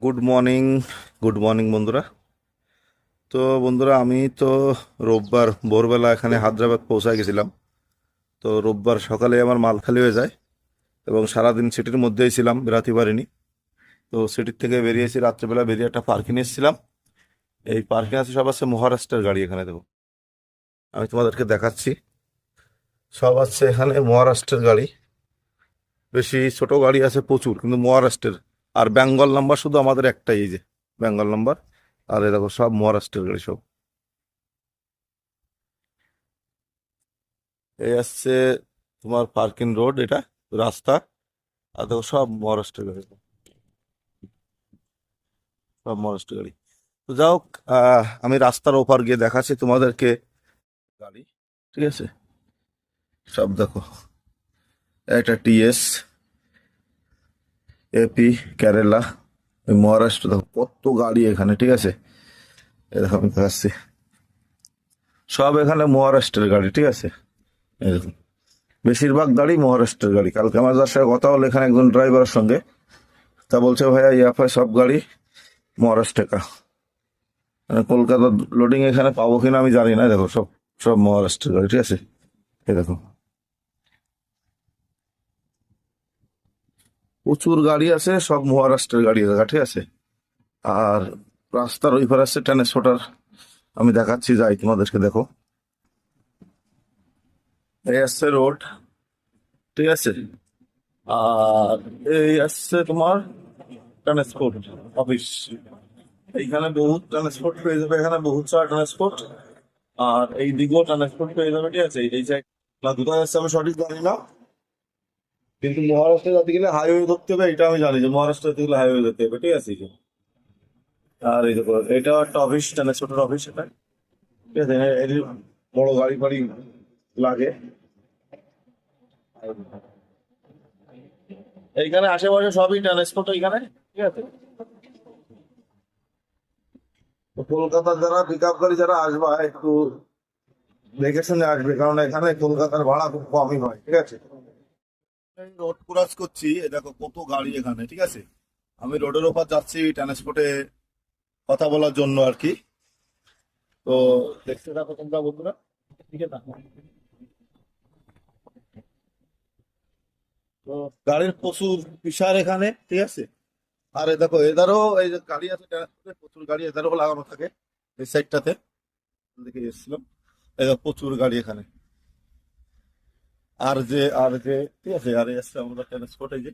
Good morning. Good morning বন্ধুরা। তো বন্ধুরা, আমি তো রোববার ভোরবেলা এখানে হায়দ্রাবাদ পৌঁছায় গেছিলাম। তো রোববার সকালে আমার মাল খালি হয়ে যায় এবং সারাদিন সিটির মধ্যেই ছিলাম, বেরাতে পারিনি। তো সিটির থেকে বেরিয়েছি রাত্রেবেলা, বেরিয়ে একটা পার্কিং এসেছিলাম। এই পার্কিং আছে, সব আছে মহারাষ্ট্রের গাড়ি এখানে, দেখো আমি তোমাদেরকে দেখাচ্ছি। সব আছে এখানে মহারাষ্ট্রের গাড়ি, বেশি ছোট গাড়ি আছে প্রচুর, কিন্তু মহারাষ্ট্রের। আর বেঙ্গল নাম্বার শুধু আমাদের একটাই, এই যে বেঙ্গল নাম্বার। আর এই দেখো সব মহারাষ্ট্রের গাড়ি সব। এই আসছে তোমার পার্কিং রোড, এটা রাস্তা। আর দেখো সব মহারাষ্ট্রের গাড়ি, সব মহারাষ্ট্রের গাড়ি। তো যাই হোক, আমি রাস্তার ওপার গিয়ে দেখাচ্ছি তোমাদেরকে গাড়ি। ঠিক আছে, সব দেখো। এটা টিএস, এপি, কেরালা, এই মহারাষ্ট্র। দেখো কত গাড়ি এখানে, ঠিক আছে। এই দেখো আমি দেখাচ্ছি, সব এখানে মহারাষ্ট্রের গাড়ি, ঠিক আছে। এই দেখো বেশিরভাগ গাড়ি মহারাষ্ট্রের গাড়ি। কালকে আমার যার সাথে কথা হলো এখানে একজন ড্রাইভারের সঙ্গে, তা বলছে ভাইয়া ইয়াফায় সব গাড়ি মহারাষ্ট্র কা। মানে কলকাতা লোডিং এখানে পাবো কিনা আমি জানি না। দেখো সব সব মহারাষ্ট্রের গাড়ি, ঠিক আছে। এই দেখো প্রচুর গাড়ি আছে, সব মহারাষ্ট্রের গাড়ি দেখা, ঠিক আছে। আর রাস্তার ওই পারে আছে ট্রান্সপোর্টার, আমি দেখাচ্ছি, যাই তোমাদেরকে, দেখো। এই আসছে রোড, ঠিক আছে। আর এই আসছে তোমার ট্রান্সপোর্ট অফিস। এইখানে বহুত ট্রান্সপোর্ট পেয়ে যাবে, এখানে বহুত সারা ট্রান্সপোর্ট। আর এই দিকেও ট্রান্সপোর্ট পেয়ে যাবে, ঠিক আছে। এই সাইড না, কোথায় আসছে আমি সঠিক জানি না, কিন্তু মহারাষ্ট্রে যেতে গেলে হাইওয়ে ধরতে হবে, এটা আমি জানি যে মহারাষ্ট্রে যেতে গেলে হাইওয়ে ধরতে হবে, ঠিক আছে। এই যে। আর এই দেখো এটাও একটা অফিস, ট্রান্সপোর্টের অফিস এটা, ঠিক আছে। এর বড় গাড়ি ফাড়ি লাগে এইখানে, আশেপাশে সবই ট্রান্সপোর্ট এইখানে, ঠিক আছে। তো কলকাতার যারা পিক আপ গাড়ি যারা আসবা, একটু দেখে শুনে আসবে, কারণ এখানে কলকাতার ভাড়া খুব কমই হয়, ঠিক আছে। রোড ক্রস করছি, এ দেখো কত গাড়ি এখানে, ঠিক আছে। আমি রোডের ওপর যাচ্ছি ট্রান্সপোর্টে কথা বলার জন্য আর কি। তো দেখতে থাকো তোমরা বন্ধুরা, ঠিক আছে। তো গাড়ির প্রচুর বিশাল এখানে, ঠিক আছে। আর এ দেখো এদারও এই যে গাড়ি আছে ট্রান্সপোর্টে, প্রচুর গাড়ি এদারও লাগানো থাকে এই সাইডটাতে, দেখে এসেছিলাম। এই দেখো প্রচুর গাড়ি এখানে। আর যে ঠিক আছে, আর এই আসছে আমরা ট্রান্সপোর্ট, এই যে